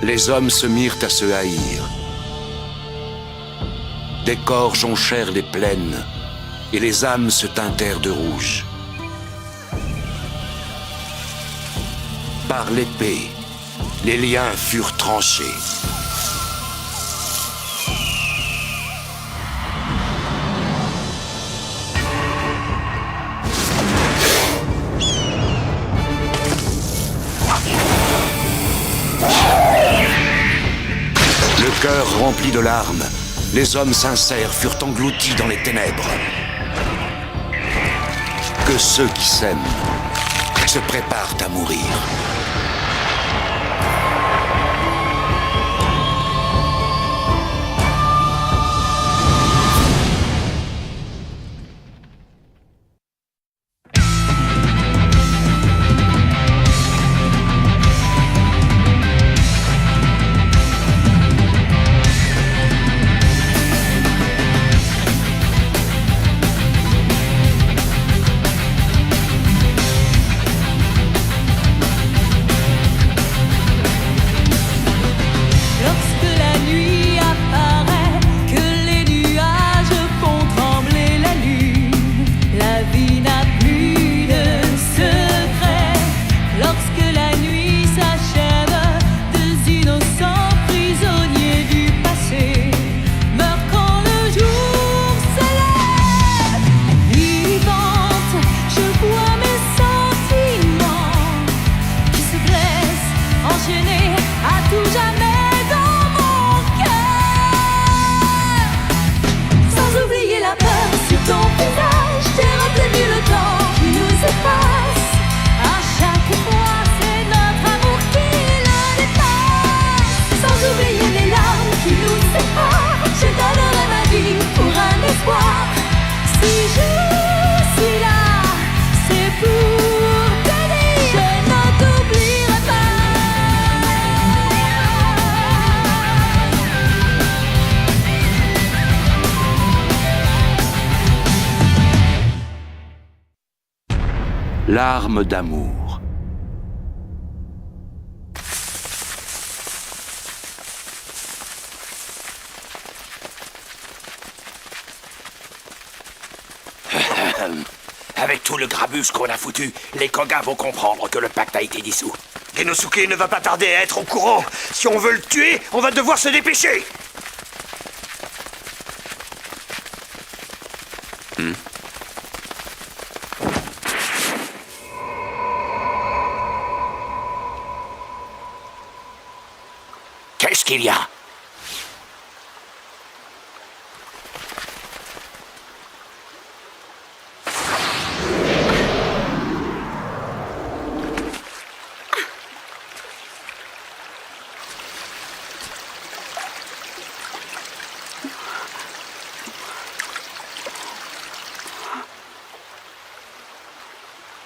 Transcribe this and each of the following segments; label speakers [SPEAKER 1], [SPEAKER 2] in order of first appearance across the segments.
[SPEAKER 1] Les hommes se mirent à se haïr. Des corps jonchèrent les plaines, et les âmes se teintèrent de rouge. Par l'épée, les liens furent tranchés. Le cœur rempli de larmes, les hommes sincères furent engloutis dans les ténèbres. Que ceux qui s'aiment se préparent à mourir. Larmes d'amour.
[SPEAKER 2] Avec tout le grabuge qu'on a foutu, les Koga vont comprendre que le pacte a été dissous.
[SPEAKER 3] Genosuke ne va pas tarder à être au courant. Si on veut le tuer, on va devoir se dépêcher.
[SPEAKER 2] Qu'est-ce qu'il y a?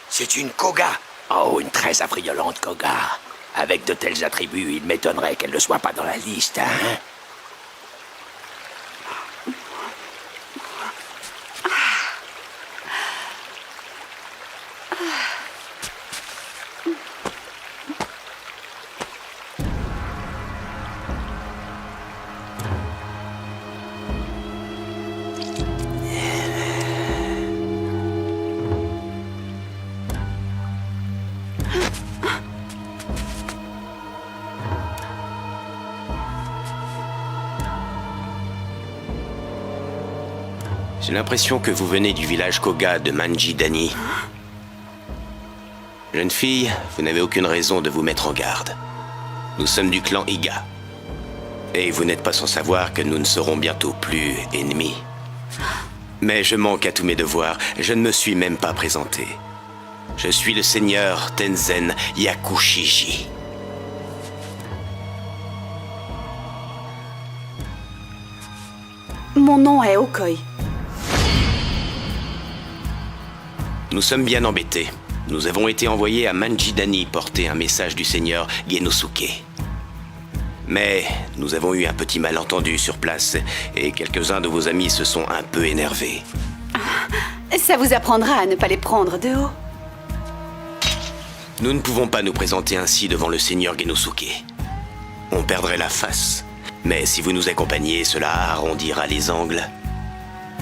[SPEAKER 3] C'est une Koga.
[SPEAKER 2] Oh, une très affriolante Koga. Avec de tels attributs, il m'étonnerait qu'elle ne soit pas dans la liste, hein?
[SPEAKER 4] J'ai l'impression que vous venez du village Koga de Manji-Dani. Jeune fille, vous n'avez aucune raison de vous mettre en garde. Nous sommes du clan Iga. Et vous n'êtes pas sans savoir que nous ne serons bientôt plus ennemis. Mais je manque à tous mes devoirs, je ne me suis même pas présenté. Je suis le seigneur Tenzen Yakushiji.
[SPEAKER 5] Mon nom est Okoi.
[SPEAKER 4] Nous sommes bien embêtés. Nous avons été envoyés à Manji-Dani porter un message du seigneur Genosuke. Mais nous avons eu un petit malentendu sur place et quelques-uns de vos amis se sont un peu énervés.
[SPEAKER 5] Ça vous apprendra à ne pas les prendre de haut.
[SPEAKER 4] Nous ne pouvons pas nous présenter ainsi devant le seigneur Genosuke. on perdrait la face. Mais si vous nous accompagnez, cela arrondira les angles.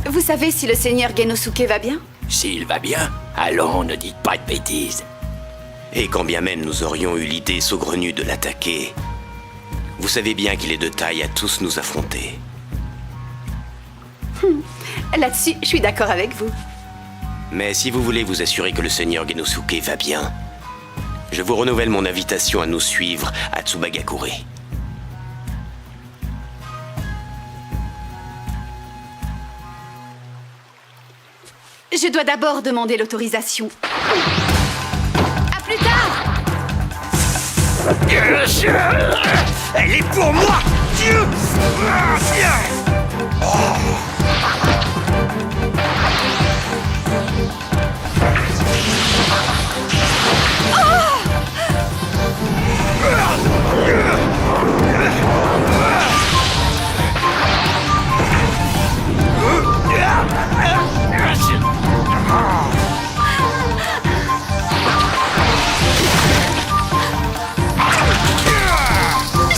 [SPEAKER 5] Vous savez si le seigneur Genosuke va bien?
[SPEAKER 2] S'il va bien, allons, ne dites pas de bêtises.
[SPEAKER 4] Et quand bien même nous aurions eu l'idée saugrenue de l'attaquer, vous savez bien qu'il est de taille à tous nous affronter.
[SPEAKER 5] Là-dessus, je suis d'accord avec vous.
[SPEAKER 4] Mais si vous voulez vous assurer que le seigneur Genosuke va bien, je vous renouvelle mon invitation à nous suivre à Tsubagakure.
[SPEAKER 5] Je dois d'abord demander l'autorisation. À plus tard!
[SPEAKER 3] Elle est pour moi, Dieu.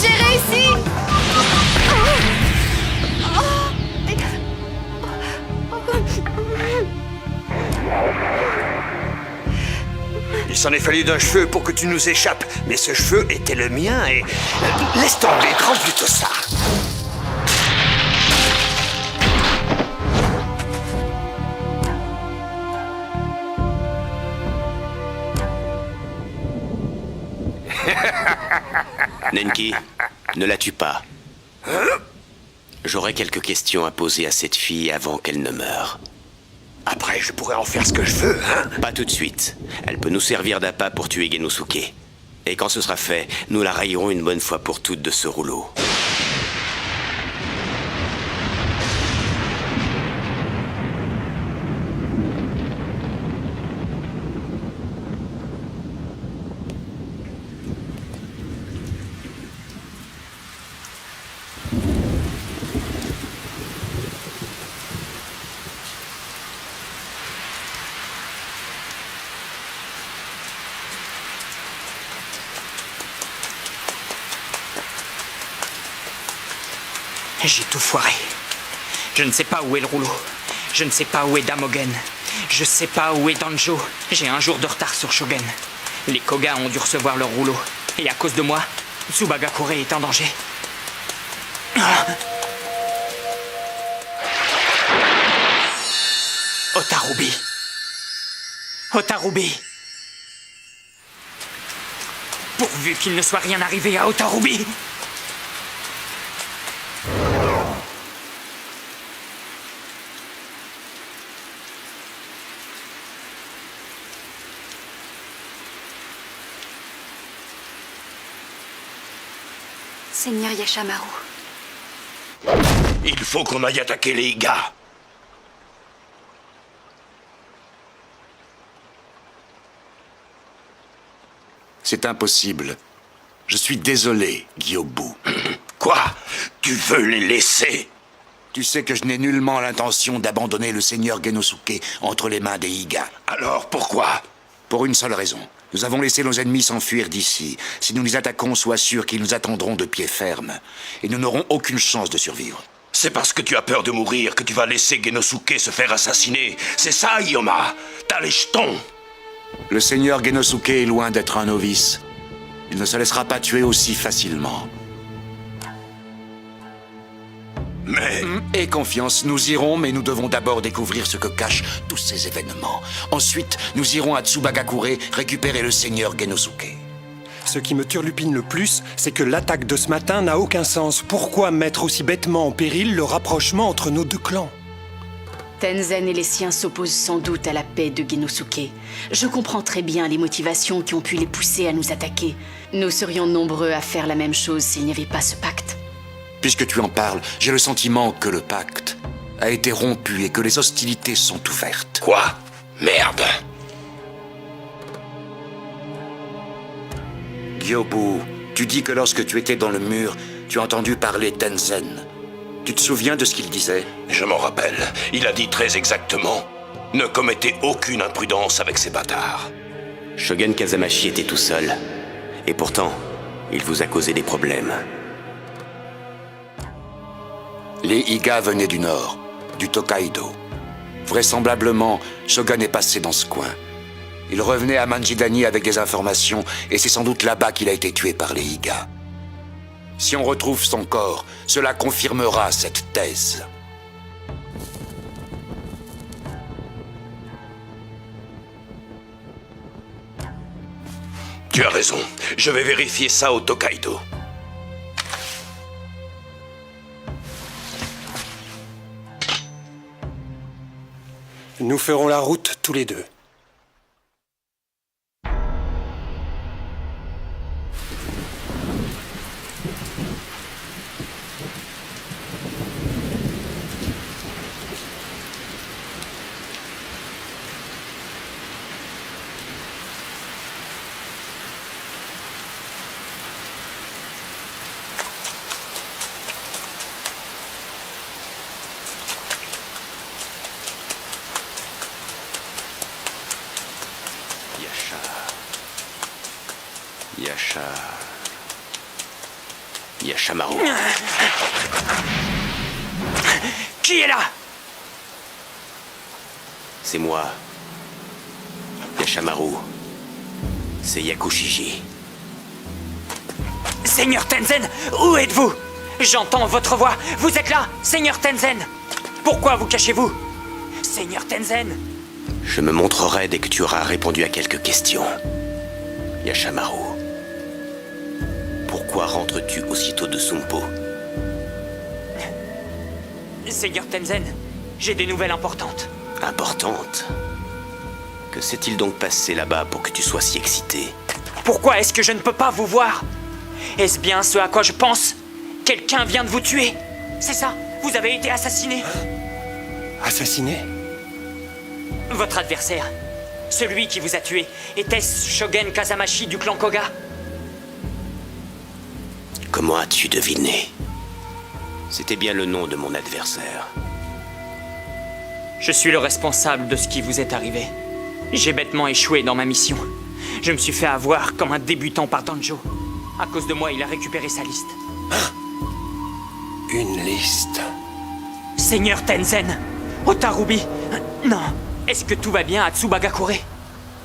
[SPEAKER 5] J'ai réussi!
[SPEAKER 3] Il s'en est fallu d'un cheveu pour que tu nous échappes, mais ce cheveu était le mien et... Laisse tomber, prends plutôt ça.
[SPEAKER 4] Nenki, ne la tue pas. J'aurai quelques questions à poser à cette fille avant qu'elle ne meure.
[SPEAKER 3] Après, je pourrais en faire ce que je veux, hein.
[SPEAKER 4] Pas tout de suite. Elle peut nous servir d'appât pour tuer Genosuke. Et quand ce sera fait, nous la rayerons une bonne fois pour toutes de ce rouleau.
[SPEAKER 6] J'ai tout foiré. Je ne sais pas où est le rouleau. Je ne sais pas où est Damogen. Je sais pas où est Danjo. J'ai un jour de retard sur Shogun. Les Koga ont dû recevoir leur rouleau. Et à cause de moi, Tsubagakure est en danger. Otarubi. Otarubi. Pourvu qu'il ne soit rien arrivé à Otarubi.
[SPEAKER 5] Seigneur Yashamaru.
[SPEAKER 2] Il faut qu'on aille attaquer les Iga.
[SPEAKER 1] C'est impossible. Je suis désolé, Gyobu.
[SPEAKER 2] Quoi? Tu veux les laisser?
[SPEAKER 1] Tu sais que je n'ai nullement l'intention d'abandonner le seigneur Genosuke entre les mains des Iga.
[SPEAKER 2] Alors pourquoi?
[SPEAKER 1] Pour une seule raison. Nous avons laissé nos ennemis s'enfuir d'ici. Si nous les attaquons, sois sûr qu'ils nous attendront de pied ferme. Et nous n'aurons aucune chance de survivre.
[SPEAKER 2] C'est parce que tu as peur de mourir que tu vas laisser Genosuke se faire assassiner. C'est ça, Ioma. T'as les jetons.
[SPEAKER 1] Le seigneur Genosuke est loin d'être un novice. Il ne se laissera pas tuer aussi facilement.
[SPEAKER 2] Mais...
[SPEAKER 1] Aie confiance, nous irons, mais nous devons d'abord découvrir ce que cachent tous ces événements. Ensuite, nous irons à Tsubagakure récupérer le seigneur Genosuke.
[SPEAKER 7] Ce qui me turlupine le plus, c'est que l'attaque de ce matin n'a aucun sens. Pourquoi mettre aussi bêtement en péril le rapprochement entre nos deux clans?
[SPEAKER 8] Tenzen et les siens s'opposent sans doute à la paix de Genosuke. Je comprends très bien les motivations qui ont pu les pousser à nous attaquer. Nous serions nombreux à faire la même chose s'il n'y avait pas ce pacte.
[SPEAKER 1] Puisque tu en parles, j'ai le sentiment que le pacte a été rompu et que les hostilités sont ouvertes.
[SPEAKER 2] Quoi? Merde.
[SPEAKER 1] Gyobu, tu dis que lorsque tu étais dans le mur, tu as entendu parler Tenzen. Tu te souviens de ce qu'il disait?
[SPEAKER 2] Je m'en rappelle. Il a dit très exactement: ne commettez aucune imprudence avec ces bâtards.
[SPEAKER 4] Shogun Kazamashi était tout seul. Et pourtant, il vous a causé des problèmes.
[SPEAKER 1] Les Iga venaient du nord, du Tokaido. Vraisemblablement, Shogun est passé dans ce coin. Il revenait à Manjidani avec des informations, et c'est sans doute là-bas qu'il a été tué par les Iga. Si on retrouve son corps, cela confirmera cette thèse.
[SPEAKER 3] Tu as raison. Je vais vérifier ça au Tokaido.
[SPEAKER 7] Nous ferons la route tous les deux.
[SPEAKER 4] Yashamaru.
[SPEAKER 6] Qui est là?
[SPEAKER 4] C'est moi. Yashamaru. C'est Yakushiji.
[SPEAKER 6] Seigneur Tenzen, où êtes-vous? J'entends votre voix. Vous êtes là, Seigneur Tenzen. Pourquoi vous cachez-vous? Seigneur Tenzen.
[SPEAKER 4] Je me montrerai dès que tu auras répondu à quelques questions. Yashamaru. Pourquoi rentres-tu aussitôt de Sumpo?
[SPEAKER 6] Seigneur Tenzen, j'ai des nouvelles importantes.
[SPEAKER 4] Importante? Que s'est-il donc passé là-bas pour que tu sois si excité?
[SPEAKER 6] Pourquoi est-ce que je ne peux pas vous voir? Est-ce bien ce à quoi je pense? Quelqu'un vient de vous tuer. C'est ça, vous avez été assassiné.
[SPEAKER 7] Assassiné?
[SPEAKER 6] Votre adversaire, celui qui vous a tué, était-ce Shogun Kazamashi du clan Koga?
[SPEAKER 4] Comment as-tu deviné? C'était bien le nom de mon adversaire.
[SPEAKER 6] Je suis le responsable de ce qui vous est arrivé. J'ai bêtement échoué dans ma mission. Je me suis fait avoir comme un débutant par Danjo. À cause de moi, il a récupéré sa liste.
[SPEAKER 7] Une liste.
[SPEAKER 6] Seigneur Tenzen, Otarubi, non. Est-ce que tout va bien à Tsubagakure?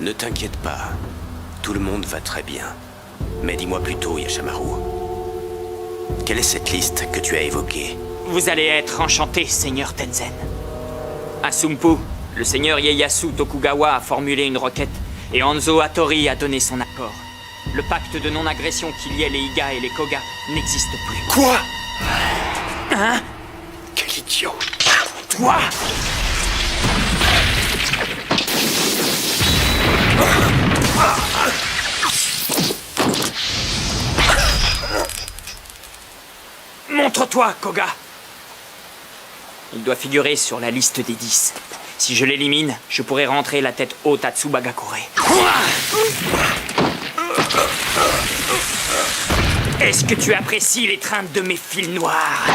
[SPEAKER 4] Ne t'inquiète pas. Tout le monde va très bien. Mais dis-moi plutôt, Yashamaru. Quelle est cette liste que tu as évoquée?
[SPEAKER 6] Vous allez être enchanté, Seigneur Tenzen. À Sumpu, le Seigneur Ieyasu Tokugawa a formulé une requête et Hanzo Hattori a donné son accord. Le pacte de non-agression qui liait les Iga et les Koga n'existe plus.
[SPEAKER 7] Quoi?
[SPEAKER 6] Hein?
[SPEAKER 7] Quel idiot!
[SPEAKER 6] Toi! Montre-toi, Koga! Il doit figurer sur la liste des 10. Si je l'élimine, je pourrai rentrer la tête haute à Tsubagakure. Est-ce que tu apprécies l'étreinte de mes fils noirs?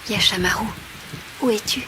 [SPEAKER 5] Yashamaru, où es-tu?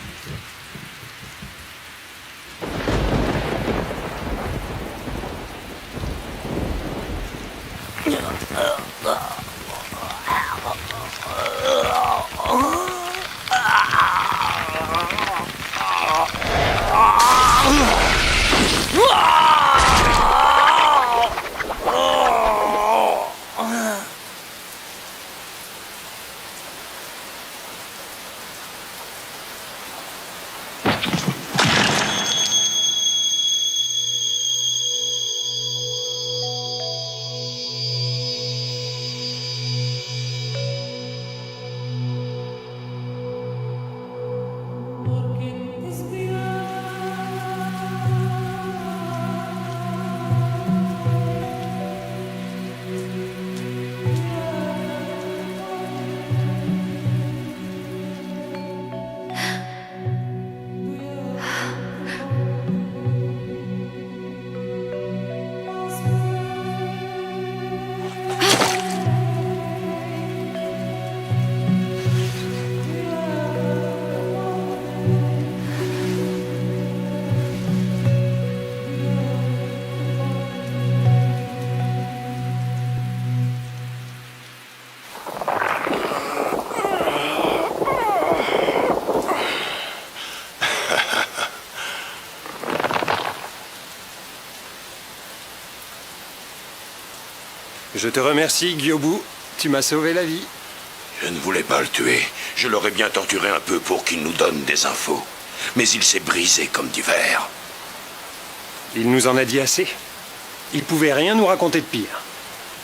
[SPEAKER 7] Je te remercie, Gyobu. Tu m'as sauvé la vie.
[SPEAKER 9] Je ne voulais pas le tuer. Je l'aurais bien torturé un peu pour qu'il nous donne des infos. Mais il s'est brisé comme du verre.
[SPEAKER 7] Il nous en a dit assez. Il pouvait rien nous raconter de pire.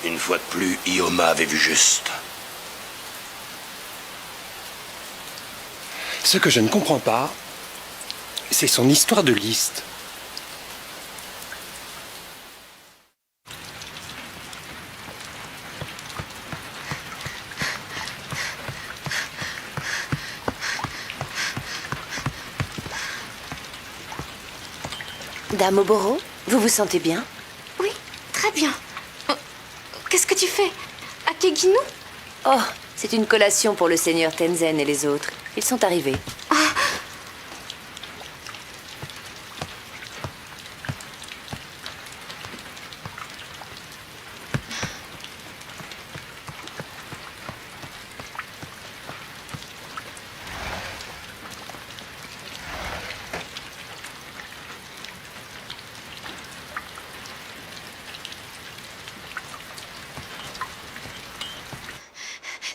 [SPEAKER 9] Une fois de plus, Ioma avait vu juste.
[SPEAKER 7] Ce que je ne comprends pas, c'est son histoire de liste.
[SPEAKER 10] Dame Oboro, vous vous sentez bien?
[SPEAKER 11] Oui, très bien. Qu'est-ce que tu fais? À Keginu?
[SPEAKER 10] Oh, c'est une collation pour le seigneur Tenzen et les autres. Ils sont arrivés.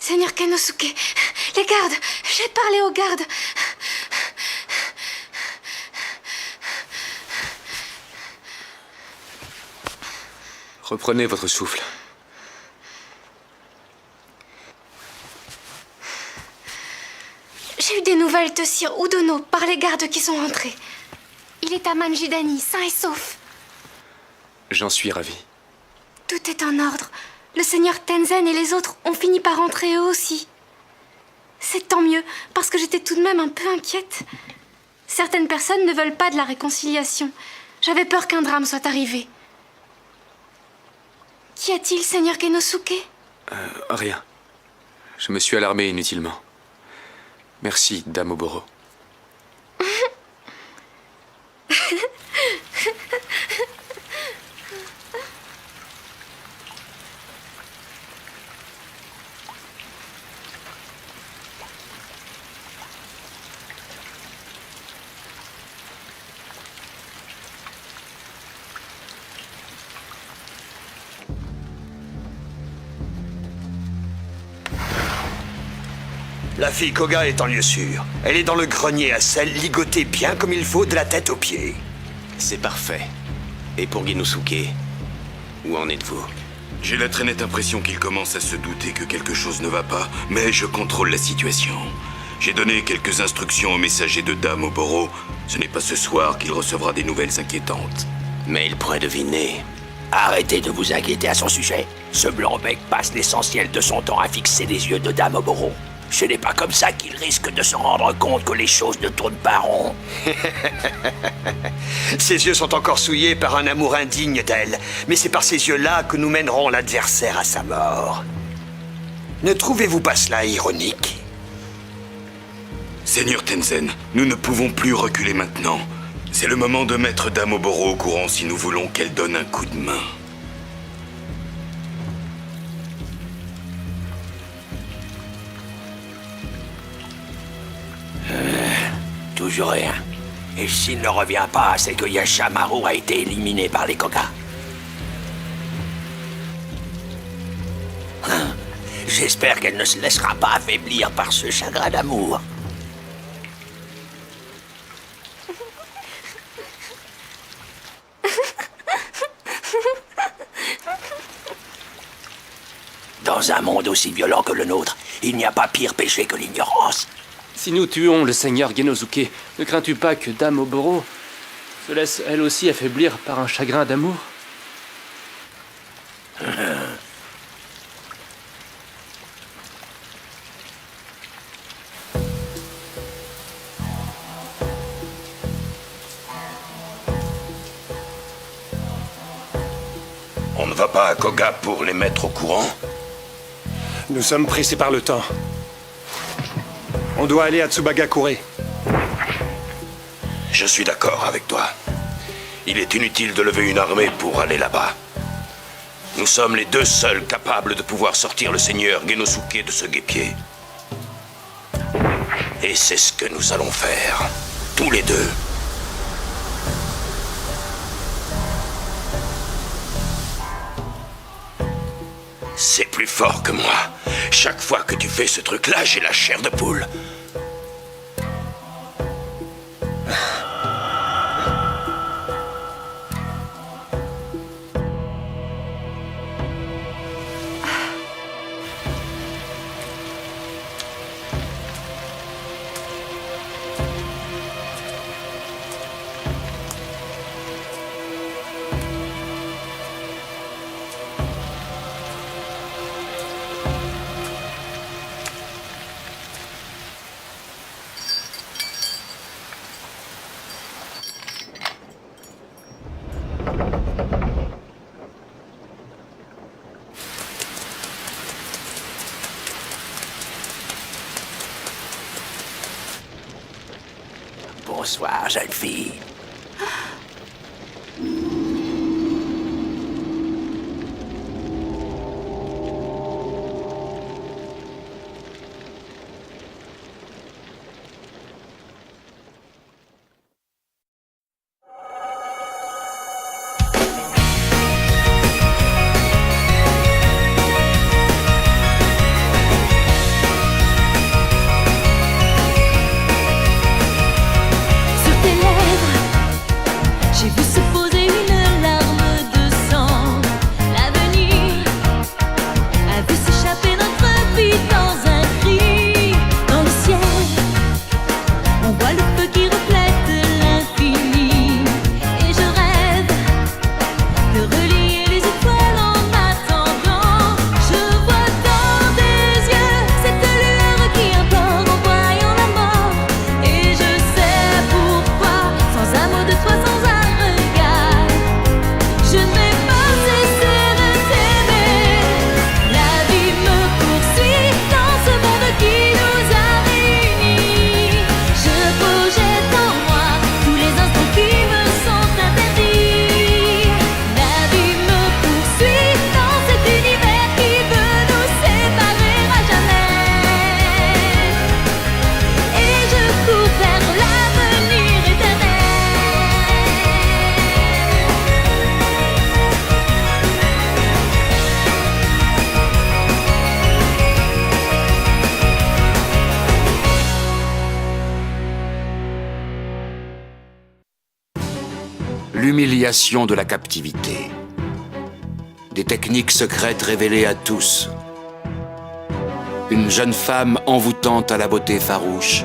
[SPEAKER 11] Seigneur Kenosuke, les gardes, j'ai parlé aux gardes.
[SPEAKER 12] Reprenez votre souffle.
[SPEAKER 11] J'ai eu des nouvelles de Sir Udono par les gardes qui sont rentrés. Il est à Manjidani, sain et sauf.
[SPEAKER 12] J'en suis ravi.
[SPEAKER 11] Tout est en ordre. Le seigneur Tenzen et les autres ont fini par rentrer eux aussi. C'est tant mieux, parce que j'étais tout de même un peu inquiète. Certaines personnes ne veulent pas de la réconciliation. J'avais peur qu'un drame soit arrivé. Qu'y a-t-il, seigneur Kenosuke?
[SPEAKER 12] Rien. Je me suis alarmé inutilement. Merci, Dame Oboro.
[SPEAKER 3] La fille Koga est en lieu sûr. Elle est dans le grenier à sel, ligotée bien comme il faut de la tête aux pieds.
[SPEAKER 4] C'est parfait. Et pour Genosuke, où en êtes-vous?
[SPEAKER 9] J'ai la très nette impression qu'il commence à se douter que quelque chose ne va pas, mais je contrôle la situation. J'ai donné quelques instructions au messager de Dame Oboro. Ce n'est pas ce soir qu'il recevra des nouvelles inquiétantes.
[SPEAKER 4] Mais il pourrait deviner.
[SPEAKER 2] Arrêtez de vous inquiéter à son sujet. Ce blanc-bec passe l'essentiel de son temps à fixer les yeux de Dame Oboro. Ce n'est pas comme ça qu'il risque de se rendre compte que les choses ne tournent pas rond.
[SPEAKER 3] Ses yeux sont encore souillés par un amour indigne d'elle, mais c'est par ces yeux-là que nous mènerons l'adversaire à sa mort. Ne trouvez-vous pas cela ironique?
[SPEAKER 9] Seigneur Tenzen, nous ne pouvons plus reculer maintenant. C'est le moment de mettre Dame Oboro au courant si nous voulons qu'elle donne un coup de main.
[SPEAKER 2] Toujours rien. Et s'il ne revient pas, c'est que Yashamaru a été éliminé par les Koga. J'espère qu'elle ne se laissera pas affaiblir par ce chagrin d'amour. Dans un monde aussi violent que le nôtre, il n'y a pas pire péché que l'ignorance.
[SPEAKER 12] Si nous tuons le seigneur Genosuke, ne crains-tu pas que Dame Oboro se laisse elle aussi affaiblir par un chagrin d'amour?
[SPEAKER 9] On ne va pas à Koga pour les mettre au courant?
[SPEAKER 7] Nous sommes pressés par le temps. On doit aller à Tsubagakure.
[SPEAKER 9] Je suis d'accord avec toi. Il est inutile de lever une armée pour aller là-bas. Nous sommes les deux seuls capables de pouvoir sortir le seigneur Genosuke de ce guêpier. Et c'est ce que nous allons faire. Tous les deux. C'est plus fort que moi. Chaque fois que tu fais ce truc-là, j'ai la chair de poule.
[SPEAKER 2] Bonsoir, jeune fille.
[SPEAKER 13] J'ai vu se poser une larme de sang. L'avenir a vu s'échapper notre vie dans un cri. Dans le ciel, on voit le feu qui reflète l'infini. Et je rêve de relier les étoiles en attendant. Je vois dans des yeux cette lueur qui implore en voyant la mort. Et je sais pourquoi, sans un mot de toi, sans un je ne vais pas cesser de t'aimer. La vie me poursuit dans ce monde qui nous a réunis. Je projette en moi tous les instants qui me sont interdits. La vie me poursuit dans cet univers qui veut nous séparer à jamais. Et je cours vers l'avenir éternel.
[SPEAKER 1] L'humiliation de la captivité. Des techniques secrètes révélées à tous. Une jeune femme envoûtante à la beauté farouche.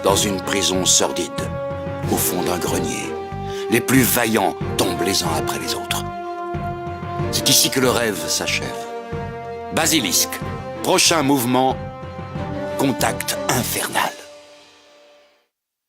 [SPEAKER 1] Dans une prison sordide, au fond d'un grenier. Les plus vaillants tombent les uns après les autres. C'est ici que le rêve s'achève. Basilisque. Prochain mouvement, contact infernal.